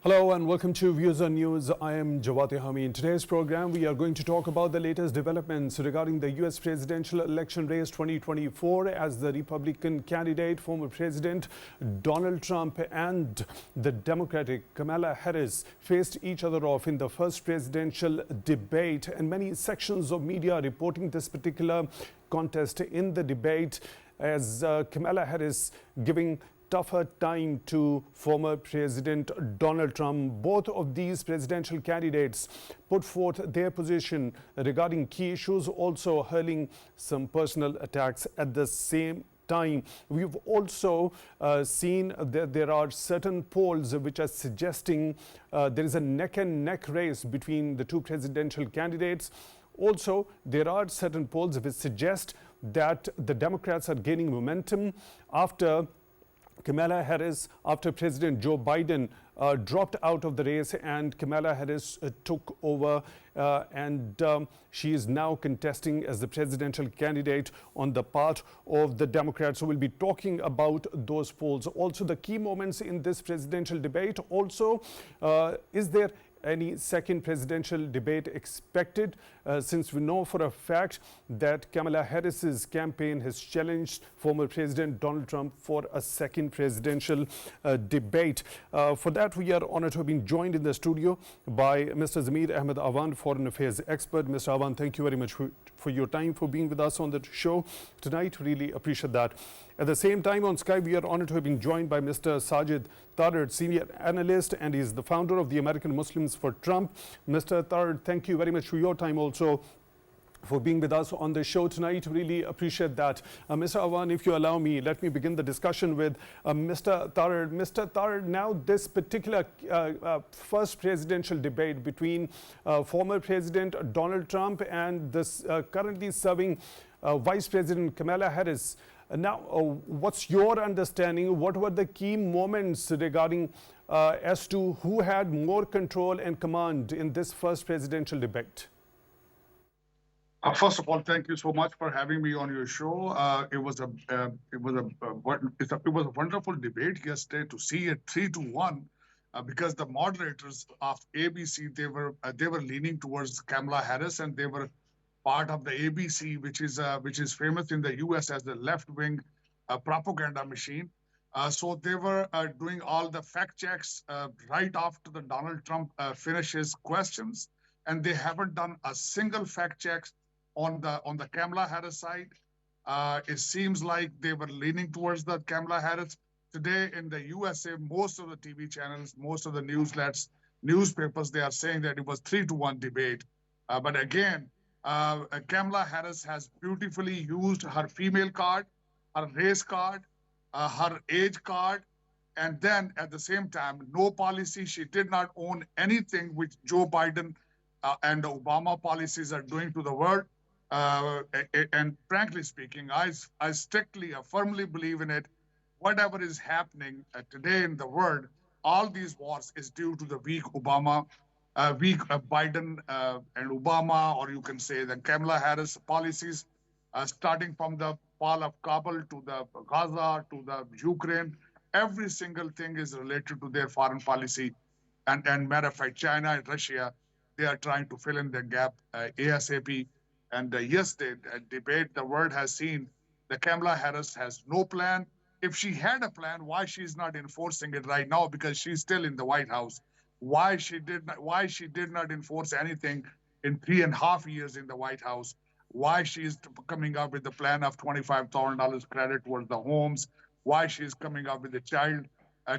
Hello and welcome to Views on News. I am Jawad. In today's program, we are going to talk about the latest developments regarding the U.S. presidential election race 2024 as the Republican candidate, former President Donald Trump, and the Democratic Kamala Harris faced each other off in the first presidential debate, and many sections of media are reporting this particular contest in the debate as Kamala Harris giving tougher time to former President Donald Trump. Both of these presidential candidates put forth their position regarding key issues, also hurling some personal attacks at the same time. We've also seen that there are certain polls which are suggesting there is a neck-and-neck race between the two presidential candidates. Also, there are certain polls which suggest that the Democrats are gaining momentum after Kamala Harris, after President Joe Biden dropped out of the race, and Kamala Harris took over and she is now contesting as the presidential candidate on the part of the Democrats. So we'll be talking about those polls. Also, the key moments in this presidential debate. Also, is there any second presidential debate expected, since we know for a fact that Kamala Harris's campaign has challenged former President Donald Trump for a second presidential debate. For that, we are honored to have been joined in the studio by Mr. Zamir Ahmad Awan, foreign affairs expert. Mr. Awan, thank you very much for your time, for being with us on the show tonight. Really appreciate that. At the same time, on Skype, we are honored to have been joined by Mr. Ather, senior analyst, and he is the founder of the American Muslims for Trump. Mr. Ather, thank you very much for your time also, for being with us on the show tonight. Really appreciate that. Mr. Awan, if you allow me, let me begin the discussion with Mr. Ather. Mr. Ather, now this particular first presidential debate between former President Donald Trump and this currently serving Vice President Kamala Harris. Now, what's your understanding? What were the key moments regarding as to who had more control and command in this first presidential debate? First of all, thank you so much for having me on your show. It was a wonderful debate yesterday to see it 3-1, because the moderators of ABC they were leaning towards Kamala Harris, and they were part of the ABC, which is famous in the U.S. as the left-wing propaganda machine. So they were doing all the fact checks right after the Donald Trump finishes questions, and they haven't done a single fact check on the Kamala Harris side. It seems like they were leaning towards the Kamala Harris. Today in the USA, most of the TV channels, most of the newspapers, they are saying that it was 3-1 debate. But again, Kamala Harris has beautifully used her female card, her race card, her age card, and then at the same time, no policy. She did not own anything which Joe Biden and Obama policies are doing to the world. And frankly speaking, I firmly believe in it. Whatever is happening today in the world, all these wars is due to the weak Biden and Obama, or you can say the Kamala Harris policies, starting from the fall of Kabul to the Gaza to the Ukraine. Every single thing is related to their foreign policy. And matter of fact, China and Russia, they are trying to fill in the gap ASAP. And yesterday, debate, the world has seen that Kamala Harris has no plan. If she had a plan, why she's not enforcing it right now? Because she's still in the White House. Why she did not enforce anything in 3.5 years in the White House? Why she's coming up with the plan of $25,000 credit towards the homes? Why she's coming up with the child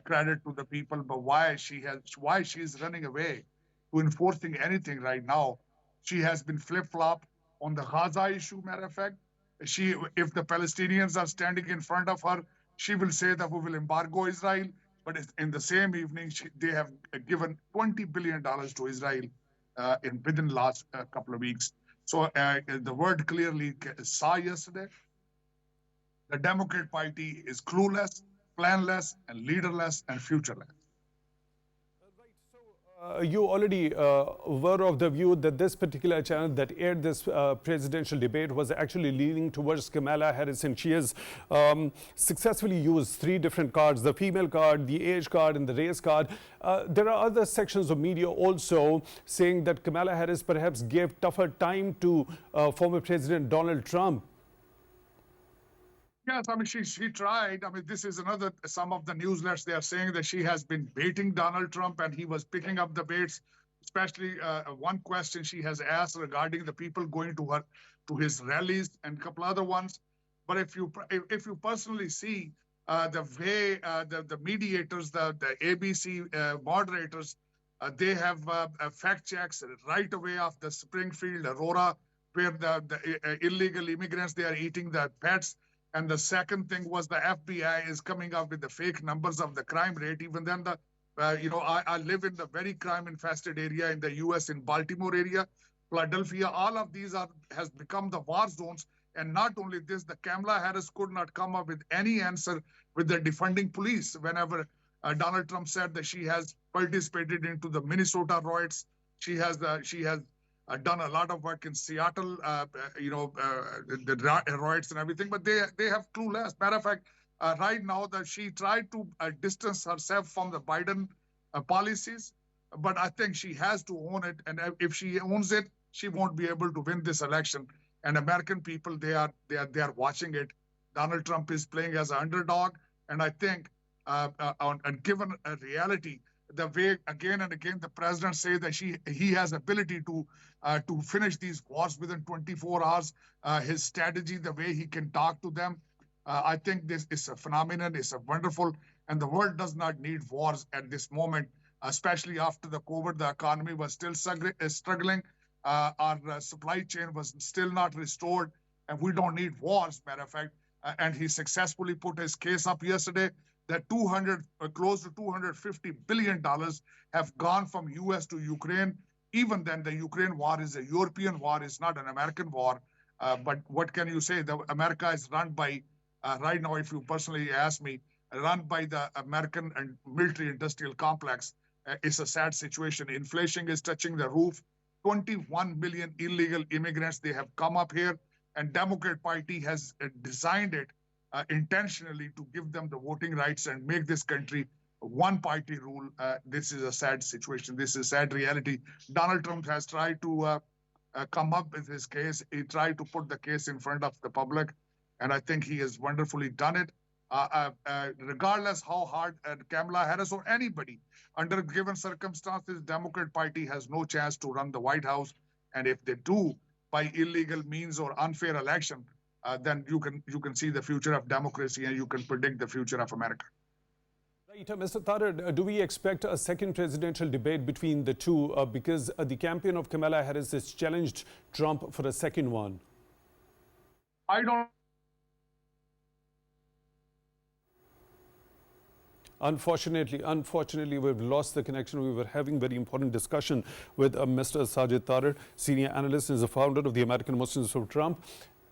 credit to the people? But why she's running away to enforcing anything right now? She has been flip-flop on the Gaza issue. Matter of fact, if the Palestinians are standing in front of her, she will say that we will embargo Israel. But in the same evening, they have given $20 billion to Israel within the last couple of weeks. So the world clearly saw yesterday the Democrat Party is clueless, planless, and leaderless, and futureless. Right. So You already were of the view that this particular channel that aired this presidential debate was actually leaning towards Kamala Harris, and she has successfully used three different cards: the female card, the age card, and the race card. There are other sections of media also saying that Kamala Harris perhaps gave tougher time to former President Donald Trump. Yes, I mean, she tried. I mean, this is another, some of the newsletters, they are saying that she has been baiting Donald Trump and he was picking up the baits, especially one question she has asked regarding the people going to her, to his rallies and a couple other ones. But if you personally see the way the mediators, the ABC moderators, they have fact checks right away off the Springfield, Aurora, where the illegal immigrants, they are eating the pets. And the second thing was the FBI is coming up with the fake numbers of the crime rate. Even then, I live in the very crime-infested area in the U.S. in Baltimore area, Philadelphia. All of these has become the war zones. And not only this, the Kamala Harris could not come up with any answer with the defunding police. Whenever Donald Trump said that she has participated into the Minnesota riots, she has done a lot of work in Seattle, the riots and everything, but they have clueless. Matter of fact, right now that she tried to distance herself from the Biden policies, but I think she has to own it. And if she owns it, she won't be able to win this election. And American people, they are watching it. Donald Trump is playing as an underdog, and I think, and given a reality, the way again and again the president say that he has ability to finish these wars within 24 hours. His strategy, the way he can talk to them, I think this is a phenomenon. It's a wonderful, and the world does not need wars at this moment, especially after the COVID. The economy was still struggling. Our supply chain was still not restored, and we don't need wars. Matter of fact, and he successfully put his case up yesterday that close to $250 billion have gone from U.S. to Ukraine. Even then, the Ukraine war is a European war, it's not an American war. But what can you say? America is run by, right now, if you personally ask me, run by the American and military-industrial complex. It's a sad situation. Inflation is touching the roof. 21 million illegal immigrants, they have come up here, and Democrat Party has designed it intentionally to give them the voting rights and make this country one-party rule. This is a sad situation. This is a sad reality. Donald Trump has tried to come up with his case. He tried to put the case in front of the public, and I think he has wonderfully done it. Regardless how hard Kamala Harris or anybody, under given circumstances, Democrat Party has no chance to run the White House. And if they do by illegal means or unfair election, then you can see the future of democracy and you can predict the future of America. Right, Mr. Tharer, do we expect a second presidential debate between the two? Because the campaign of Kamala Harris has challenged Trump for a second one. I don't. Unfortunately, we've lost the connection. We were having very important discussion with Mr. Sajid Tharer, senior analyst, is the founder of the American Muslims for Trump.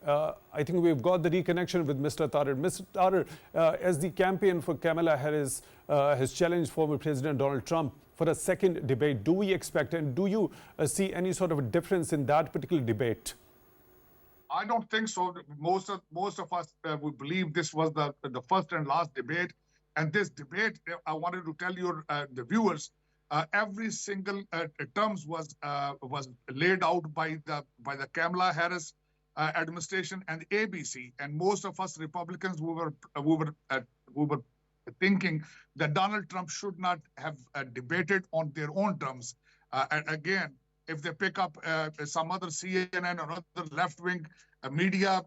I think we've got the reconnection with Mr. Tharer. Mr. Tharer, as the campaign for Kamala Harris has challenged former President Donald Trump for a second debate, do we expect and do you see any sort of a difference in that particular debate? I don't think so. Most of us would believe this was the first and last debate. And this debate, I wanted to tell you, the viewers, every single terms was laid out by the Kamala Harris administration and ABC. And most of us Republicans, we were thinking that Donald Trump should not have debated on their own terms. And again, if they pick up some other CNN or other left-wing media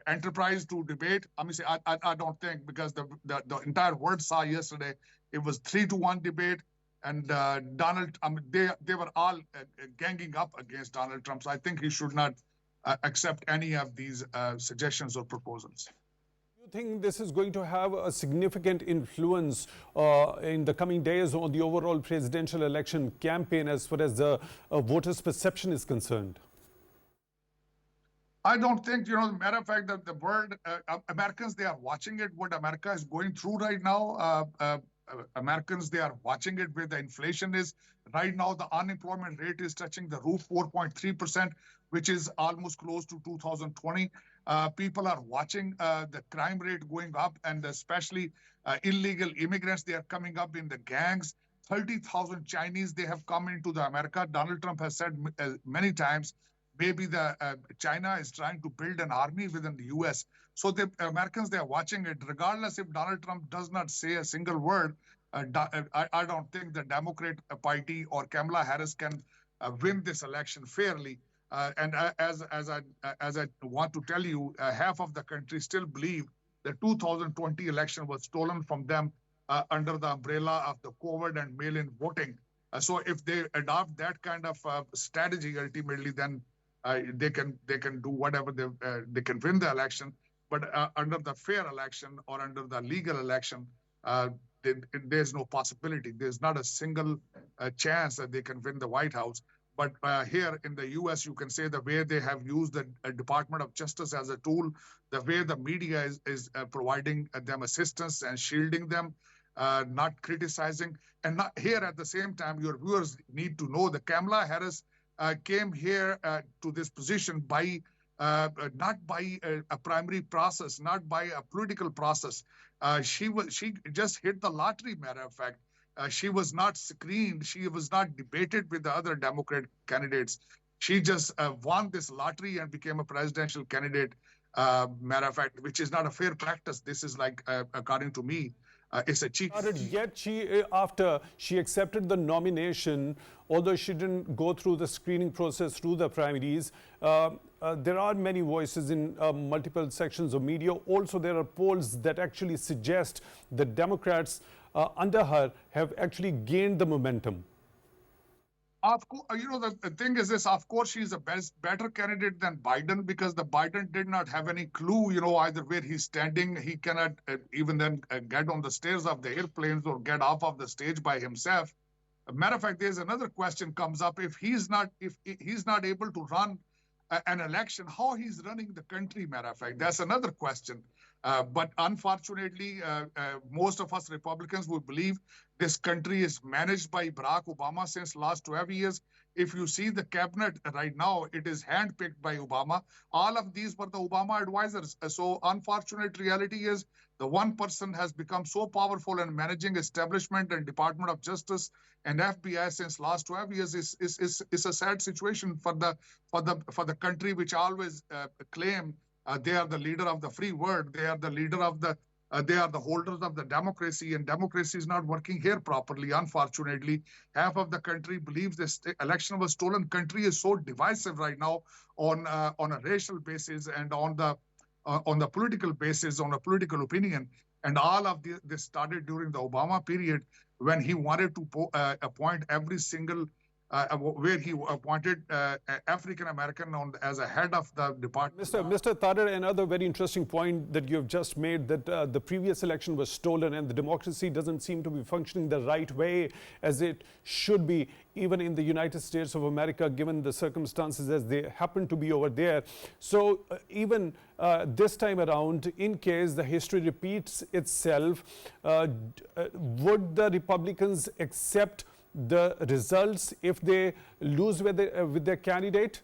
enterprise to debate, I don't think, because the entire world saw yesterday, it was 3-1 debate, and they were all ganging up against Donald Trump. So I think he should not accept any of these suggestions or proposals. Do you think this is going to have a significant influence in the coming days on the overall presidential election campaign as far as the voters' perception is concerned? I don't think, matter of fact, that the world, Americans, they are watching it, what America is going through right now. Americans, they are watching it where the inflation is. Right now, the unemployment rate is touching the roof, 4.3%, which is almost close to 2020. People are watching the crime rate going up, and especially illegal immigrants, they are coming up in the gangs. 30,000 Chinese, they have come into the America. Donald Trump has said many times, maybe the China is trying to build an army within the US. So the Americans, they are watching it. Regardless if Donald Trump does not say a single word, I don't think the Democrat Party or Kamala Harris can win this election fairly. And as I want to tell you, half of the country still believe the 2020 election was stolen from them under the umbrella of the COVID and mail-in voting. So if they adopt that kind of strategy, ultimately, then they can do whatever they can win the election. But under the fair election or under the legal election, there's no possibility. There's not a single chance that they can win the White House. But here in the U.S., you can say the way they have used the Department of Justice as a tool, the way the media is providing them assistance and shielding them, not criticizing. And not here at the same time, your viewers need to know that Kamala Harris came here to this position by not by a primary process, not by a political process. She just hit the lottery, matter of fact. She was not screened. She was not debated with the other Democrat candidates. She just won this lottery and became a presidential candidate, matter of fact, which is not a fair practice. This is like, according to me, it's a cheat. Yet after she accepted the nomination, although she didn't go through the screening process through the primaries, there are many voices in multiple sections of media. Also, there are polls that actually suggest that Democrats under her have actually gained the momentum. Of course, the thing is this, of course, she's a better candidate than Biden, because the Biden did not have any clue, either where he's standing. He cannot even then get on the stairs of the airplanes or get off of the stage by himself. Matter of fact, there's another question comes up. If he's not able to run an election, how he's running the country, matter of fact, that's another question. But unfortunately, most of us Republicans would believe this country is managed by Barack Obama since last 12 years. If you see the cabinet right now, it is handpicked by Obama. All of these were the Obama advisors. So unfortunate reality is the one person has become so powerful in managing establishment and Department of Justice and FBI since last 12 years is a sad situation for the country, which always claim they are the leader of the free world. They are the leader of they are the holders of the democracy, and democracy is not working here properly. Unfortunately, half of the country believes this election was stolen. Country is so divisive right now on a racial basis and on the political basis, on a political opinion. And all of this started during the Obama period, when he wanted to appoint every single where he appointed African American as a head of the department. Mr. Thader, another very interesting point that you have just made, that the previous election was stolen and the democracy doesn't seem to be functioning the right way as it should be, even in the United States of America, given the circumstances as they happen to be over there. So even this time around, in case the history repeats itself, would the Republicans accept the results if they lose with their candidate?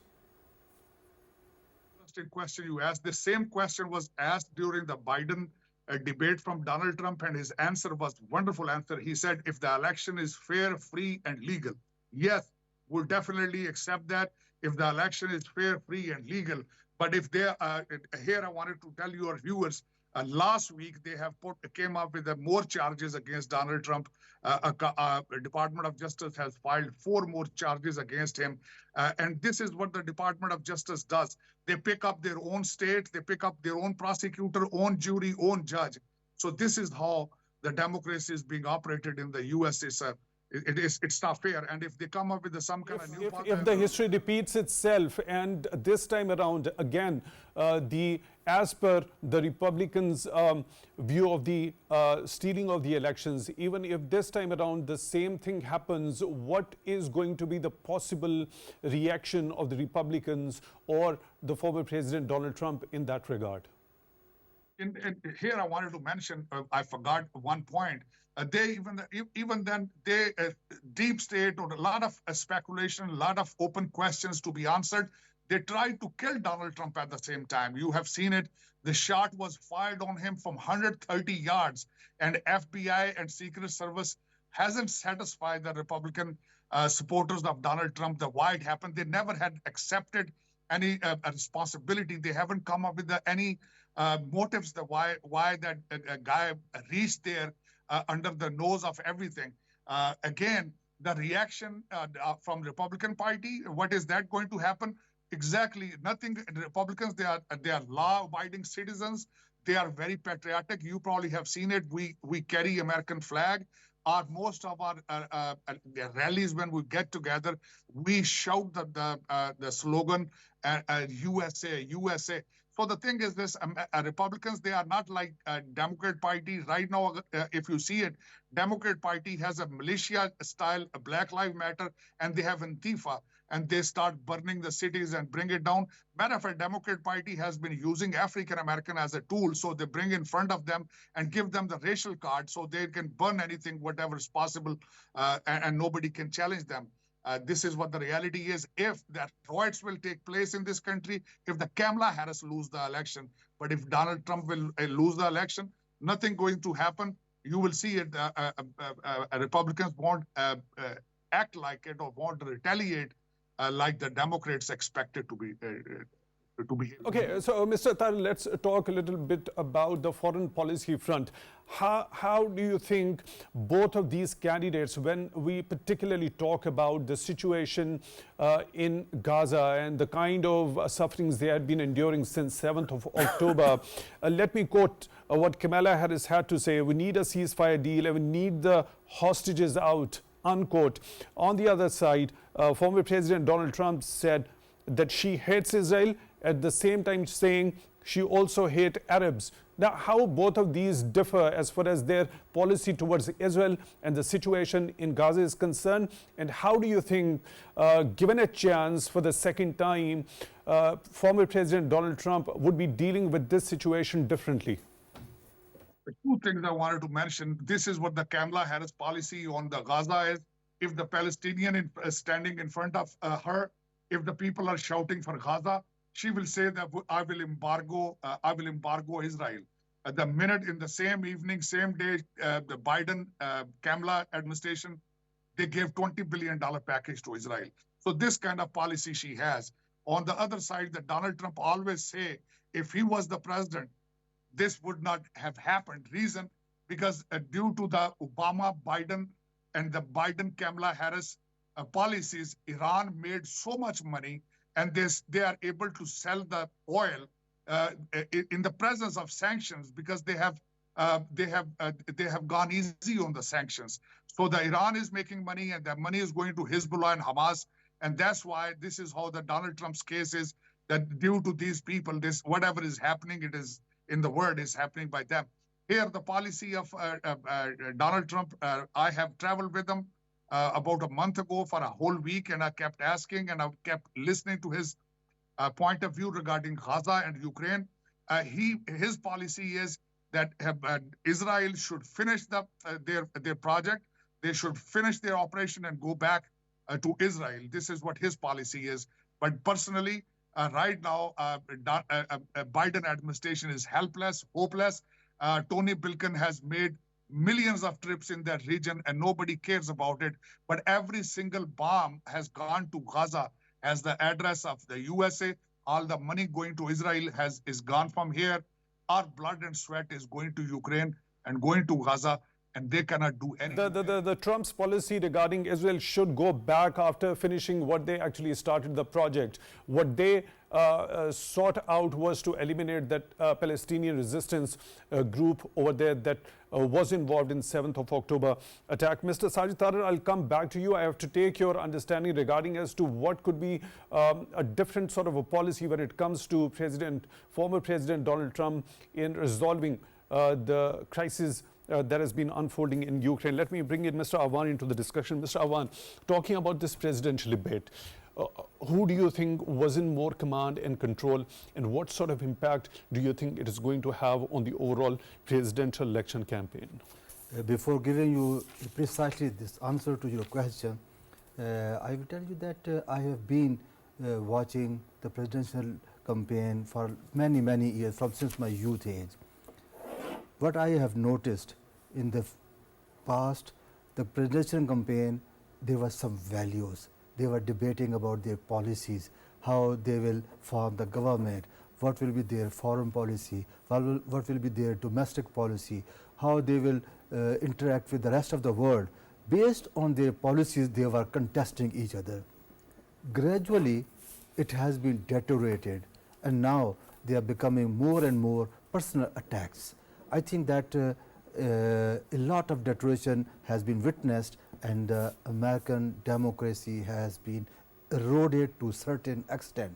Interesting question you asked. The same question was asked during the Biden debate from Donald Trump, and his answer was wonderful answer. He said, if the election is fair, free, and legal, yes, we'll definitely accept that. If the election is fair, free, and legal. But if they here, I wanted to tell your viewers, last week they have came up with more charges against Donald Trump. Department of Justice has filed 4 more charges against him. And this is what the Department of Justice does. They pick up their own state, they pick up their own prosecutor, own jury, own judge. So this is how the democracy is being operated in the U.S. It's not fair. And if they come up with some kind of new... If the history repeats itself, and this time around, again, as per the Republicans' view of the stealing of the elections, even if this time around the same thing happens, what is going to be the possible reaction of the Republicans or the former President Donald Trump in that regard? here I wanted to mention, I forgot one point. They even then they deep state or a lot of speculation, a lot of open questions to be answered. They tried to kill Donald Trump at the same time. You have seen it. The shot was fired on him from 130 yards, and FBI and Secret Service hasn't satisfied the Republican supporters of Donald Trump that why it happened. They never had accepted any responsibility. They haven't come up with any motives that why that guy reached there under the nose of everything. Again, the reaction from Republican Party, what is that going to happen? Exactly nothing. Republicans, they are law-abiding citizens. They are very patriotic. You probably have seen it. We carry American flag. Most of our rallies, when we get together, we shout the slogan USA, USA. So the thing is this, Republicans, they are not like Democrat Party. Right now, if you see it, Democrat Party has a militia-style Black Lives Matter, and they have Antifa, and they start burning the cities and bring it down. Matter of fact, Democrat Party has been using African-American as a tool, so they bring in front of them and give them the racial card so they can burn anything, whatever is possible, and nobody can challenge them. This is what the reality is. If that riots will take place in this country, if the Kamala Harris lose the election, but if Donald Trump will lose the election, nothing going to happen. You will see it. Republicans won't act like it or won't retaliate like the Democrats expected to be. Okay, so Mr. Ather, let's talk a little bit about the foreign policy front. How do you think both of these candidates, when we particularly talk about the situation in Gaza and the kind of sufferings they had been enduring since 7th of October, let me quote what Kamala Harris had to say: we need a ceasefire deal and we need the hostages out, unquote. On the other side, former President Donald Trump said that she hates Israel, at the same time saying she also hates Arabs. Now, how both of these differ as far as their policy towards Israel and the situation in Gaza is concerned? And how do you think, given a chance for the second time, former President Donald Trump would be dealing with this situation differently? The two things I wanted to mention, this is what the Kamala Harris policy on the Gaza is. If the Palestinian is standing in front of her, if the people are shouting for Gaza, she will say that I will embargo Israel. At the minute, in the same evening, same day, the Biden Kamala administration, they gave $20 billion package to Israel. So this kind of policy she has. On the other side, that Donald Trump always say, if he was the president, this would not have happened. Reason, because due to the Obama, Biden, and the Biden Kamala Harris policies, Iran made so much money, and they are able to sell the oil in the presence of sanctions because they have gone easy on the sanctions. So the Iran is making money, and that money is going to Hezbollah and Hamas, and that's why this is how the Donald Trump's case is, that due to these people, this whatever is happening, it is in the world is happening by them. Here, the policy of Donald Trump, I have traveled with him about a month ago for a whole week, and I kept asking and I kept listening to his point of view regarding Gaza and Ukraine. His policy is that Israel should finish their project. They should finish their operation and go back to Israel. This is what his policy is. But personally, right now, Biden administration is helpless, hopeless. Tony Blinken has made millions of trips in that region and nobody cares about it. But every single bomb has gone to Gaza as the address of the USA. All the money going to Israel is gone from here. Our blood and sweat is going to Ukraine and going to Gaza, and they cannot do anything. The Trump's policy regarding Israel should go back after finishing what they actually started the project. What they sought out was to eliminate that Palestinian resistance group over there that was involved in 7th of October attack. Mr. Sajid Tarar, I'll come back to you. I have to take your understanding regarding as to what could be a different sort of a policy when it comes to former President Donald Trump in resolving the crisis that has been unfolding in Ukraine. Let me bring in Mr. Awan into the discussion. Mr. Awan, talking about this presidential debate, who do you think was in more command and control, and what sort of impact do you think it is going to have on the overall presidential election campaign? Before giving you precisely this answer to your question, I will tell you that I have been watching the presidential campaign for many years since my youth age. What I have noticed in the past, the presidential campaign, there were some values. They were debating about their policies, how they will form the government, what will be their foreign policy, what will be their domestic policy, how they will interact with the rest of the world. Based on their policies, they were contesting each other. Gradually, it has been deteriorated, and now they are becoming more and more personal attacks. I think that a lot of deterioration has been witnessed, and American democracy has been eroded to a certain extent.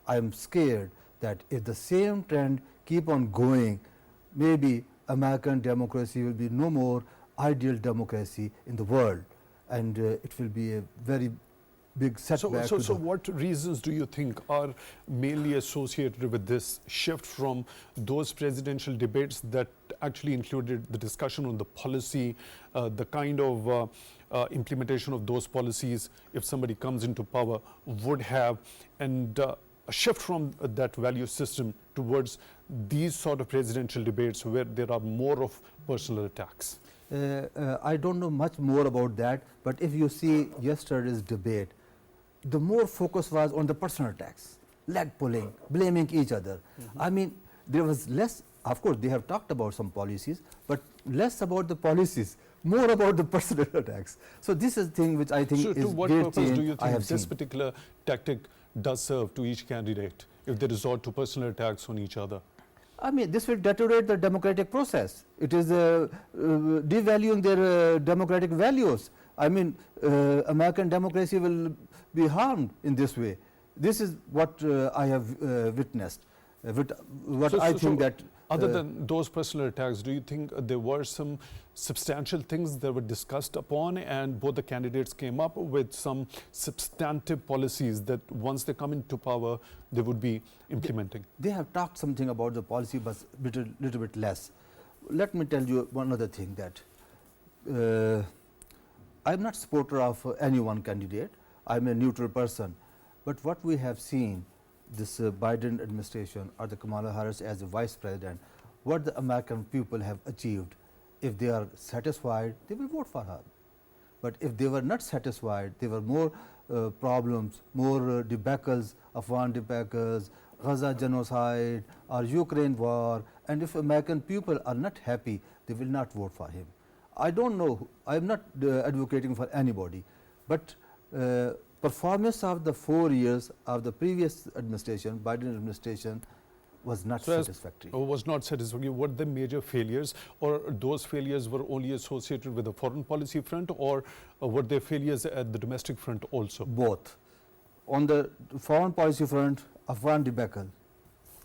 I am scared that if the same trend keep on going, maybe American democracy will be no more ideal democracy in the world, and it will be a very big setback. So what reasons do you think are mainly associated with this shift from those presidential debates that actually included the discussion on the policy, the kind of implementation of those policies if somebody comes into power would have, and a shift from that value system towards these sort of presidential debates where there are more of personal attacks? I don't know much more about that, but if you see yesterday's debate, the more focus was on the personal attacks, leg pulling, blaming each other. I mean, there was less, of course, they have talked about some policies, but less about the policies, more about the personal attacks. So this is the thing which I think so is to what great purpose change do you I think have this seen. particular tactic does serve to each candidate if they resort to personal attacks on each other? I mean, this will deteriorate the democratic process. It is devaluing their democratic values. I mean, American democracy will be harmed in this way. This is what I have witnessed. Other than those personal attacks, do you think there were some substantial things that were discussed upon, and both the candidates came up with some substantive policies that once they come into power, they would be implementing? They have talked something about the policy, but little bit less. Let me tell you one other thing, that I am not supporter of any one candidate. I am a neutral person. But what we have seen, this Biden administration or the Kamala Harris as the vice president, what the American people have achieved, if they are satisfied, they will vote for her. But if they were not satisfied, there were more problems, more debacles, Awan debacles, Gaza genocide or Ukraine war, and if American people are not happy, they will not vote for him. I don't know, I am not advocating for anybody, but performance of the 4 years of the previous administration, Biden administration, was not satisfactory. Was not satisfactory. What the major failures, or those failures were only associated with the foreign policy front, or were there failures at the domestic front also? Both. On the foreign policy front, Afghan debacle,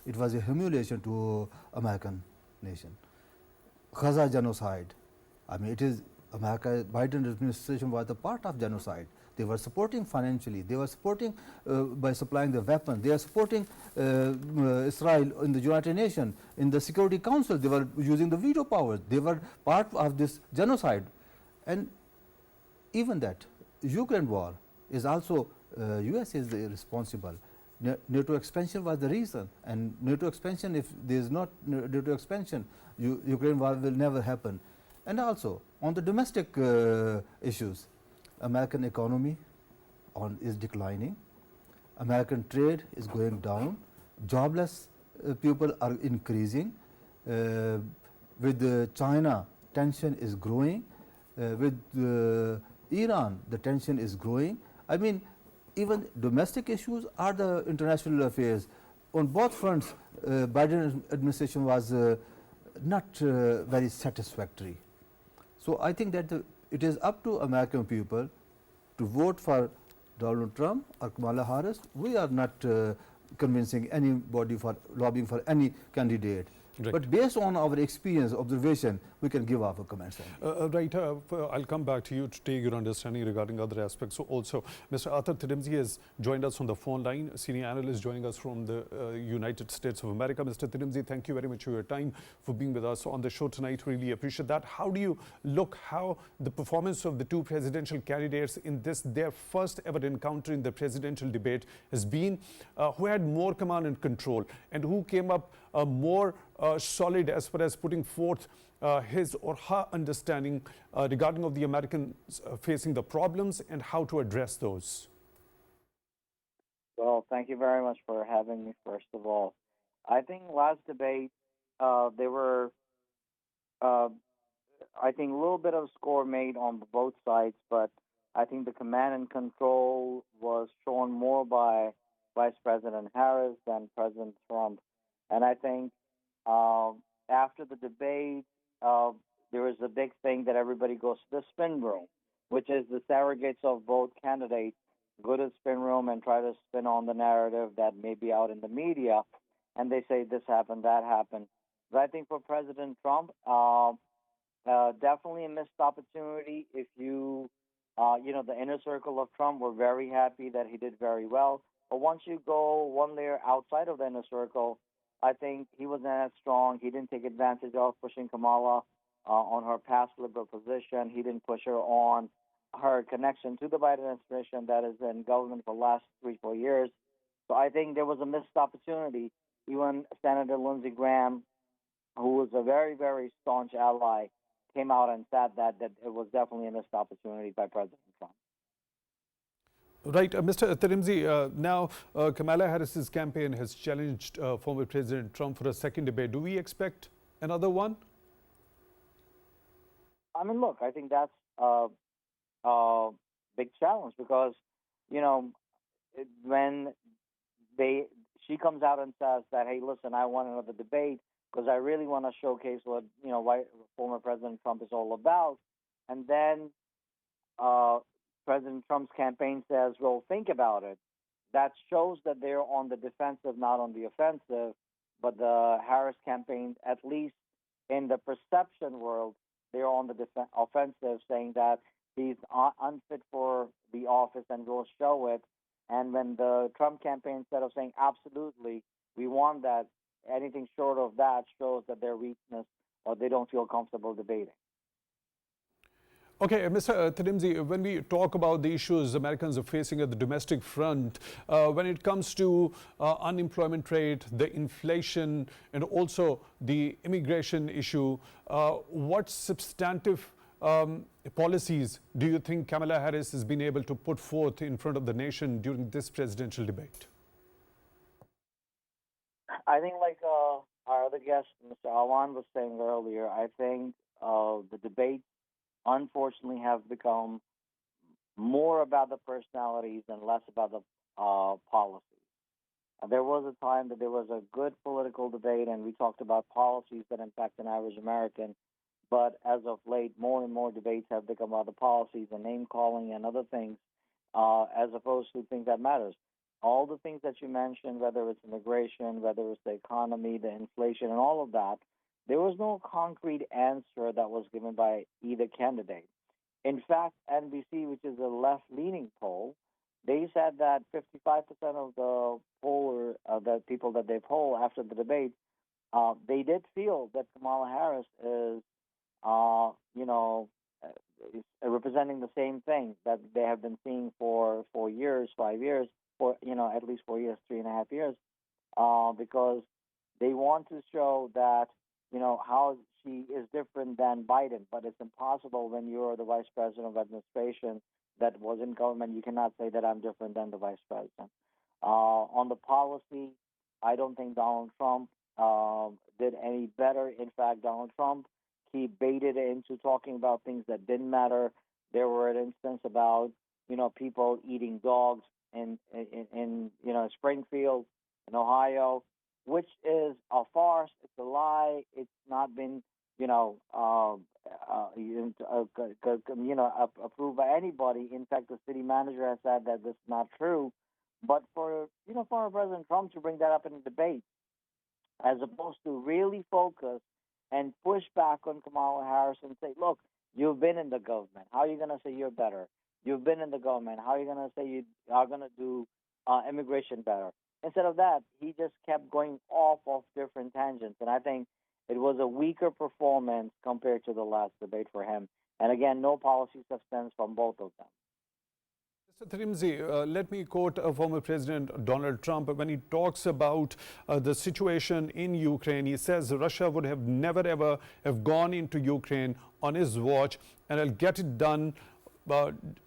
it was a humiliation to American nation. Gaza genocide, I mean, it is America, Biden administration was a part of genocide. They were supporting financially, they were supporting by supplying the weapons, they are supporting Israel in the United Nations, in the Security Council, they were using the veto powers, they were part of this genocide. And even that, Ukraine war is also, US is responsible. NATO expansion was the reason, and NATO expansion, if there is not NATO expansion, Ukraine war will never happen. And also, on the domestic issues, American economy is declining, American trade is going down, jobless people are increasing, with China tension is growing, with Iran the tension is growing. I mean, even domestic issues are the international affairs. On both fronts, Biden administration was not very satisfactory. So I think that it is up to American people to vote for Donald Trump or Kamala Harris. We are not convincing anybody for lobbying for any candidate. Right. But based on our experience, observation, we can give our comments on it. Right, I'll come back to you to take your understanding regarding other aspects. So also, Mr. Ather Tirmizi has joined us on the phone line, senior analyst joining us from the United States of America. Mr. Tirmizi, thank you very much for your time, for being with us on the show tonight. Really appreciate that. How do you look how the performance of the two presidential candidates in this, their first ever encounter in the presidential debate has been? Who had more command and control, and who came up more solid as far as putting forth his or her understanding regarding of the Americans facing the problems and how to address those? Well, thank you very much for having me, first of all. I think last debate, there were, I think, a little bit of score made on both sides, but I think the command and control was shown more by Vice President Harris than President Trump. And I think after the debate, there was a big thing that everybody goes to the spin room, which is the surrogates of both candidates go to the spin room and try to spin on the narrative that may be out in the media, and they say this happened, that happened. But I think for President Trump, definitely a missed opportunity. If the inner circle of Trump were very happy that he did very well. But once you go one layer outside of the inner circle, I think he wasn't as strong. He didn't take advantage of pushing Kamala on her past liberal position. He didn't push her on her connection to the Biden administration that is in government for the last 3-4 years. So I think there was a missed opportunity. Even Senator Lindsey Graham, who was a very, very staunch ally, came out and said that it was definitely a missed opportunity by President Trump. Right, Mr. Tirmizi, now Kamala Harris's campaign has challenged former President Trump for a second debate. Do we expect another one? I mean, look, I think that's a big challenge because, when she comes out and says that, hey, listen, I want another debate because I really want to showcase what, why former President Trump is all about. And then President Trump's campaign says, well, think about it. That shows that they're on the defensive, not on the offensive. But the Harris campaign, at least in the perception world, they're on the offensive, saying that he's unfit for the office and will show it. And when the Trump campaign, instead of saying, absolutely, we want that, anything short of that shows that their weakness or they don't feel comfortable debating. Okay, Mr. Tirmizi, when we talk about the issues Americans are facing at the domestic front, when it comes to unemployment rate, the inflation, and also the immigration issue, what substantive policies do you think Kamala Harris has been able to put forth in front of the nation during this presidential debate? I think, like our other guest, Mr. Awan, was saying earlier, I think the debate, unfortunately, have become more about the personalities and less about the policies. There was a time that there was a good political debate, and we talked about policies that impact an average American. But as of late, more and more debates have become about the policies and name calling and other things, as opposed to things that matters. All the things that you mentioned, whether it's immigration, whether it's the economy, the inflation, and all of that, there was no concrete answer that was given by either candidate. In fact, NBC, which is a left-leaning poll, they said that 55% of the the people that they poll after the debate, they did feel that Kamala Harris is, is representing the same thing that they have been seeing for 4 years, 5 years, for at least 4 years, 3.5 years, because they want to show that how she is different than Biden. But it's impossible when you're the vice president of administration that was in government. You cannot say that I'm different than the vice president. On the policy, I don't think Donald Trump did any better. In fact, Donald Trump, he baited into talking about things that didn't matter. There were an instance about people eating dogs in Springfield, in Ohio, which is a farce. It's a lie. It's not been approved by anybody. In fact, the city manager has said that this is not true. But for former President Trump to bring that up in a debate, as opposed to really focus and push back on Kamala Harris and say, look, you've been in the government. How are you going to say you're better? You've been in the government. How are you going to say you are going to do immigration better? Instead of that, he just kept going off of different tangents. And I think it was a weaker performance compared to the last debate for him. And again, no policy substance from both of them. Mr. Tirmizi, let me quote former President Donald Trump when he talks about the situation in Ukraine. He says Russia would have never ever have gone into Ukraine on his watch, and I'll get it done,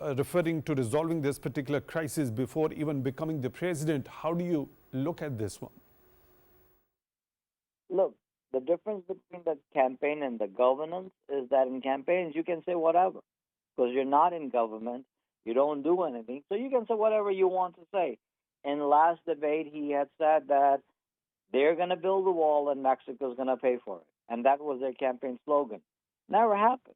referring to resolving this particular crisis before even becoming the president. How do you look at this one? Look, the difference between the campaign and the governance is that in campaigns you can say whatever because you're not in government. You don't do anything, so you can say whatever you want to say. In the last debate, he had said that they're going to build a wall and Mexico's going to pay for it. And that was their campaign slogan. Never happened.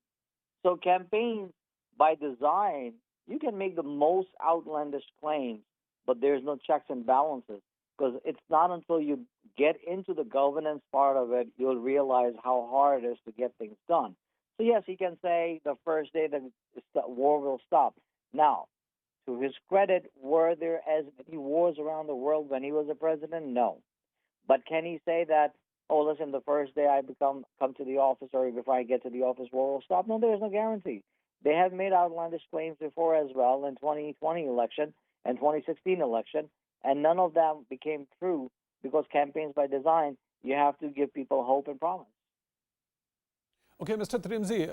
So campaigns, by design, you can make the most outlandish claims, but there's no checks and balances. Because it's not until you get into the governance part of it, you'll realize how hard it is to get things done. So yes, he can say the first day the war will stop. Now, to his credit, were there as many wars around the world when he was a president? No. But can he say that, oh, listen, the first day I come to the office or before I get to the office, war will stop? No, there is no guarantee. They have made outlandish claims before as well in 2020 election and 2016 election, and none of them became true because campaigns by design, you have to give people hope and promise. Okay, Mr. Tirmizi,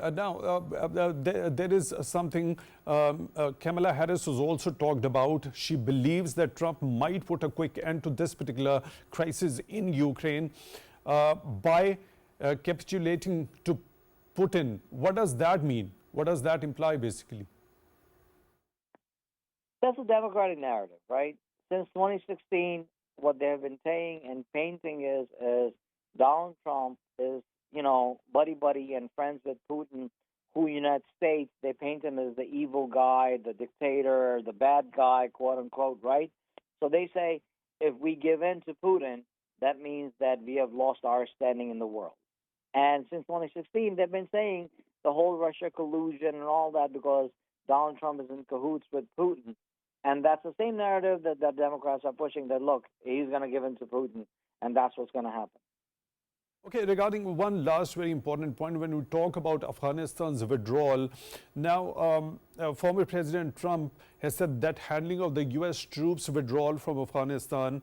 there is something Kamala Harris has also talked about. She believes that Trump might put a quick end to this particular crisis in Ukraine by capitulating to Putin. What does that mean? What does that imply, basically? That's a Democratic narrative, right? Since 2016, what they have been saying and painting is Donald Trump is, buddy and friends with Putin, who United States, they paint him as the evil guy, the dictator, the bad guy, quote unquote, right? So they say if we give in to Putin, that means that we have lost our standing in the world. And since 2016, they've been saying the whole Russia collusion and all that because Donald Trump is in cahoots with Putin. And that's the same narrative that the Democrats are pushing, that, look, he's going to give in to Putin, and that's what's going to happen. Okay, regarding one last very important point, when we talk about Afghanistan's withdrawal, now former President Trump has said that handling of the U.S. troops withdrawal from Afghanistan,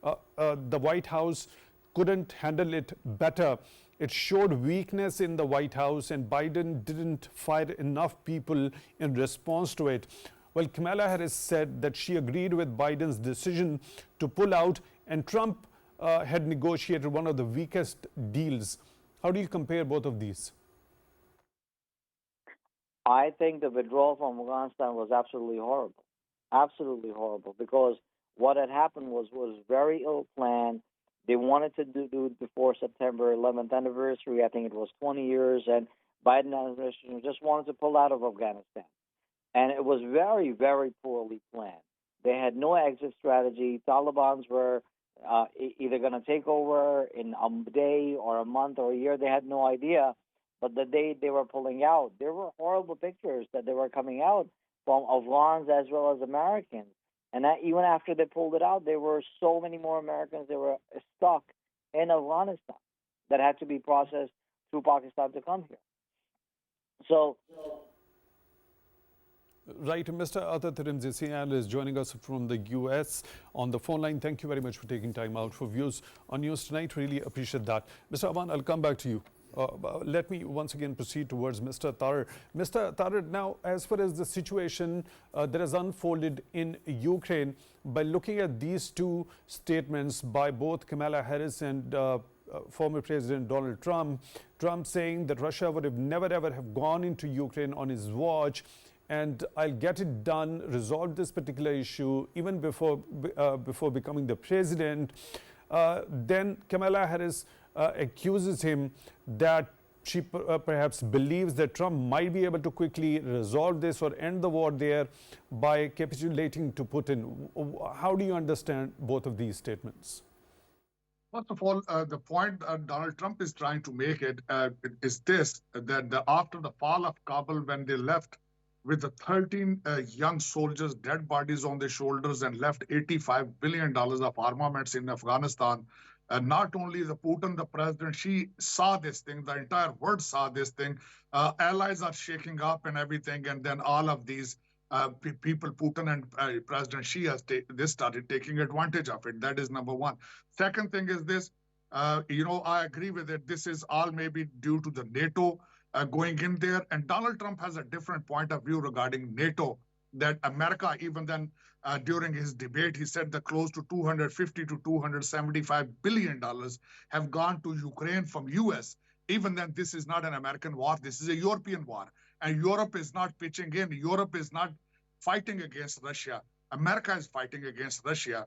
the White House couldn't handle it better. It showed weakness in the White House, and Biden didn't fire enough people in response to it. Well, Kamala Harris said that she agreed with Biden's decision to pull out, and Trump had negotiated one of the weakest deals. How do you compare both of these? I think the withdrawal from Afghanistan was absolutely horrible, because what had happened was very ill planned. They wanted to do it before September 11th anniversary. I think it was 20 years, and Biden administration just wanted to pull out of Afghanistan. And it was very, very poorly planned. They had no exit strategy. Taliban's were either going to take over in a day or a month or a year. They had no idea. But the day they were pulling out, there were horrible pictures that they were coming out from Afghans as well as Americans. And that, even after they pulled it out, there were so many more Americans that were stuck in Afghanistan that had to be processed through Pakistan to come here. So... Right, Mr. Ather Tirmizi, analyst, joining us from the US on the phone line. Thank you very much for taking time out for views on news tonight. Really appreciate that. Mr. Awan, I'll come back to you. Let me once again proceed towards Mr. Ather. Mr. Ather, now, as far as the situation that has unfolded in Ukraine, by looking at these two statements by both Kamala Harris and former President Donald Trump, Trump saying that Russia would have never ever have gone into Ukraine on his watch, and I'll get it done, resolve this particular issue even before becoming the president. Then Kamala Harris accuses him that she perhaps believes that Trump might be able to quickly resolve this or end the war there by capitulating to Putin. How do you understand both of these statements? First of all, the point Donald Trump is trying to make is this, that after the fall of Kabul, when they left with the 13 young soldiers, dead bodies on their shoulders, and left $85 billion of armaments in Afghanistan, not only the Putin, the president, she saw this thing, the entire world saw this thing. Allies are shaking up and everything, and then all of these people, Putin and President Xi, they started taking advantage of it. That is number one. Second thing is this, I agree with it. This is all maybe due to the NATO going in there. And Donald Trump has a different point of view regarding NATO, that America, even then during his debate, he said that close to 250 to $275 billion have gone to Ukraine from US. Even then, this is not an American war. This is a European war. And Europe is not pitching in. Europe is not fighting against Russia. America is fighting against Russia.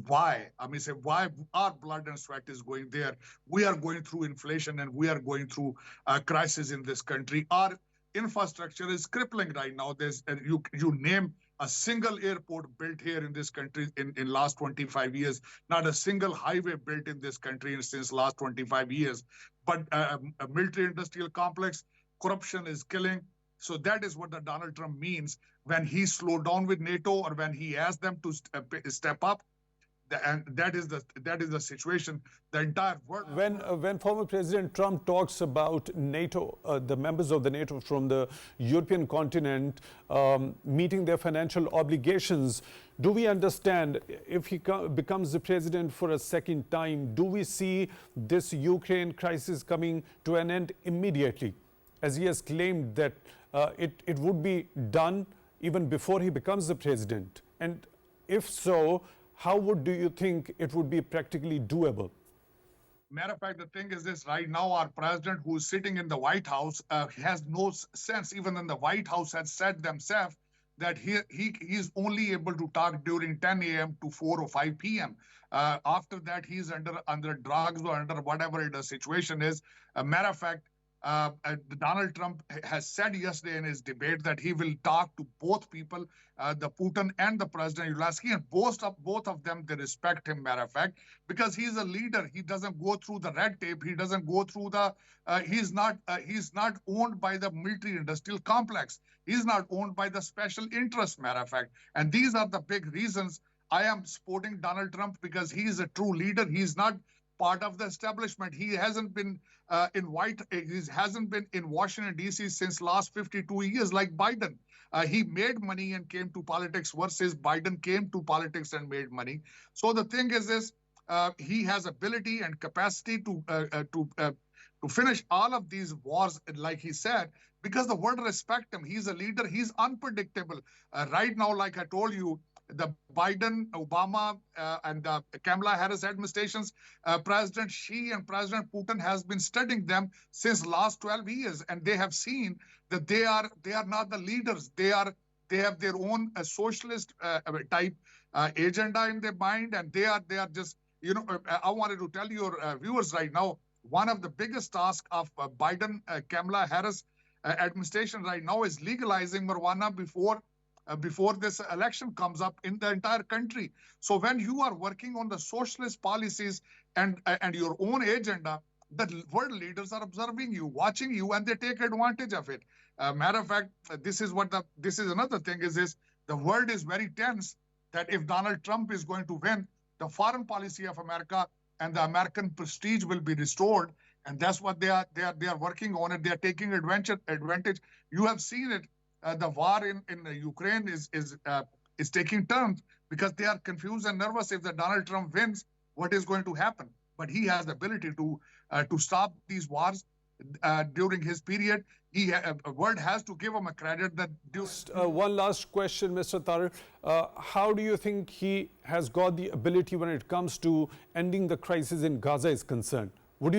Why? I mean, say, why our blood and sweat is going there? We are going through inflation and we are going through a crisis in this country. Our infrastructure is crippling right now. There's you name a single airport built here in this country in last 25 years, not a single highway built in this country since last 25 years. But a military industrial complex, corruption is killing. So that is what the Donald Trump means when he slowed down with NATO, or when he asked them to step up. And that is the situation. The entire world. When former President Trump talks about NATO, the members of the NATO from the European continent meeting their financial obligations, do we understand, if he becomes the president for a second time, do we see this Ukraine crisis coming to an end immediately, as he has claimed that it would be done even before he becomes the president? And if so, how do you think it would be practically doable? Matter of fact, the thing is this, right now, our president, who is sitting in the White House, has no sense. Even in the White House has said themselves that he is only able to talk during 10 a.m. to 4 or 5 p.m. After that, he's under drugs or under whatever the situation is. Matter of fact, Donald Trump has said yesterday in his debate that he will talk to both people, the Putin and the President Zelensky, and both of them, they respect him, matter of fact, because he's a leader. He doesn't go through the red tape. He doesn't go through the, he's not owned by the military industrial complex. He's not owned by the special interest, matter of fact. And these are the big reasons I am supporting Donald Trump, because he is a true leader. He's not part of the establishment. He hasn't been he hasn't been in Washington, D.C. since last 52 years, like Biden. He made money and came to politics versus Biden came to politics and made money. So the thing is this, he has ability and capacity to finish all of these wars, like he said, because the world respect him. He's a leader. He's unpredictable. Right now, like I told you, the Biden, Obama, and the Kamala Harris administrations, President Xi and President Putin has been studying them since last 12 years, and they have seen that they are not the leaders. They have their own socialist type agenda in their mind, and they are just, I wanted to tell your viewers right now, one of the biggest tasks of Biden, Kamala Harris administration right now is legalizing marijuana before this election comes up in the entire country. So when you are working on the socialist policies and your own agenda, the world leaders are observing you, watching you, and they take advantage of it. Matter of fact, this is another thing is this: the world is very tense that if Donald Trump is going to win, the foreign policy of America and the American prestige will be restored, and that's what they are working on it. They are taking advantage. You have seen it. The war in Ukraine is taking turns because they are confused and nervous. If the Donald Trump wins, what is going to happen? But he has the ability to stop these wars during his period. World has to give him a credit that. One last question, Mr. Ather. How do you think he has got the ability when it comes to ending the crisis in Gaza is concerned? Would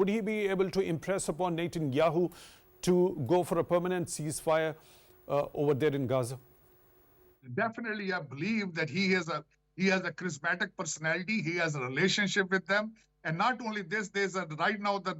he be able to impress upon Netanyahu to go for a permanent ceasefire over there in Gaza? Definitely, I believe that he has a charismatic personality. He has a relationship with them. And not only this, there's right now the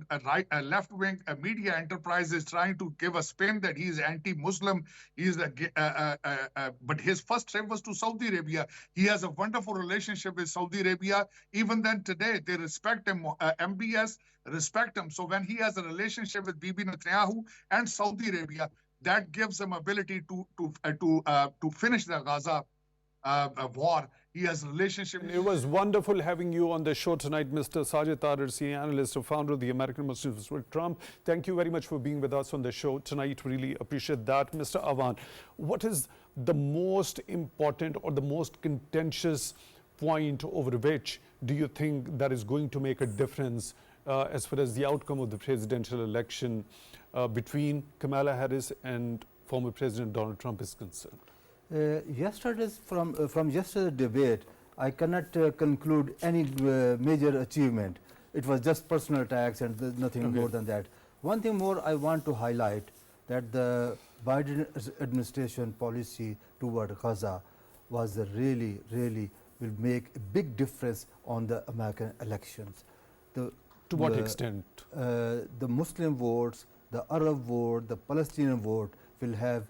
left-wing media enterprise is trying to give a spin that he is anti-Muslim. But his first trip was to Saudi Arabia. He has a wonderful relationship with Saudi Arabia. Even then today, they respect him. MBS respect him. So when he has a relationship with Bibi Netanyahu and Saudi Arabia, that gives him ability to finish the Gaza war. He has relationship. It was wonderful having you on the show tonight, Mr. Sajid Tarsi, analyst and founder of the American Muslims with Trump. Thank you very much for being with us on the show tonight. Really appreciate that. Mr. Awan, what is the most important or the most contentious point over which do you think that is going to make a difference as far as the outcome of the presidential election between Kamala Harris and former President Donald Trump is concerned? From yesterday's debate, I cannot conclude any major achievement. It was just personal attacks and nothing more than that. One thing more I want to highlight, that the Biden administration policy toward Gaza was really will make a big difference on the American elections. To what extent? The Muslim votes, the Arab vote, the Palestinian vote will have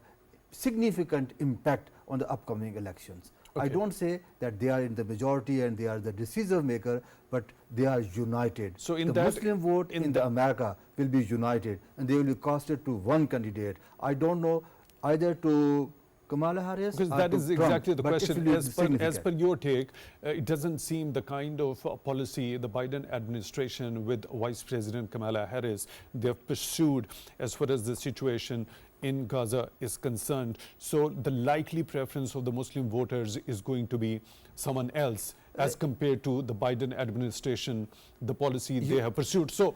significant impact on the upcoming elections. I don't say that they are in the majority and they are the decision maker, but they are united. So the Muslim vote in the America will be united and they will be casted to one candidate. I don't know either to Kamala Harris because that is Trump, exactly the question. As per your take, it doesn't seem the kind of policy the Biden administration with Vice President Kamala Harris they have pursued as far as the situation in Gaza is concerned. So the likely preference of the Muslim voters is going to be someone else as compared to the Biden administration, the policy they have pursued. So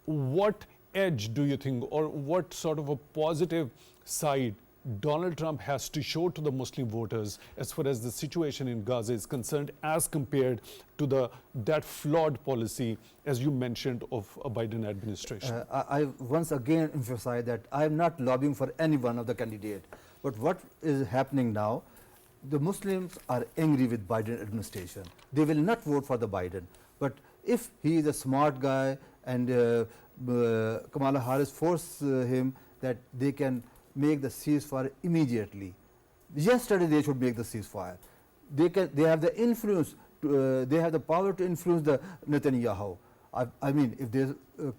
what edge do you think, or what sort of a positive side Donald Trump has to show to the Muslim voters as far as the situation in Gaza is concerned as compared to that flawed policy, as you mentioned, of a Biden administration? I once again emphasize that I am not lobbying for any one of the candidate. But what is happening now, the Muslims are angry with Biden administration. They will not vote for the Biden. But if he is a smart guy and Kamala Harris force him that they can make the ceasefire immediately. Yesterday they should make the ceasefire. They have the influence, they have the power to influence the Netanyahu. I mean, if they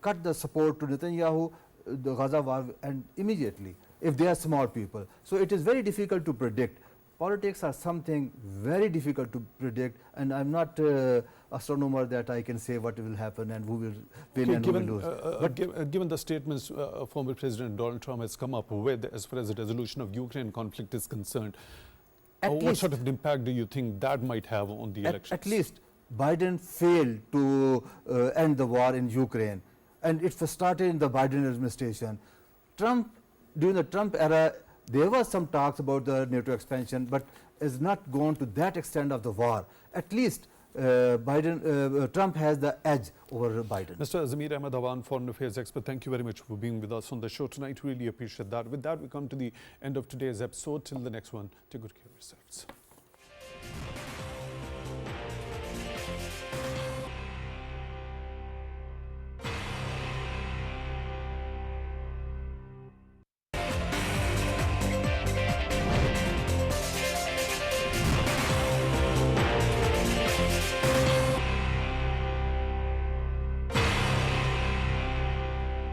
cut the support to Netanyahu, the Gaza war and immediately, if they are small people. So it is very difficult to predict. Politics are something very difficult to predict, and I'm not astronomer that I can say what will happen and who will win and who will lose. But given the statements former President Donald Trump has come up with as far as the resolution of Ukraine conflict is concerned, what sort of impact do you think that might have on the elections? At least Biden failed to end the war in Ukraine, and it was started in the Biden administration. During the Trump era, there was some talks about the NATO expansion, but has not gone to that extent of the war. At least Trump has the edge over Biden. Mr. Zamir Ahmad, Awan, Foreign Affairs expert, thank you very much for being with us on the show tonight. Really appreciate that. With that, we come to the end of today's episode. Till the next one, take good care of yourselves.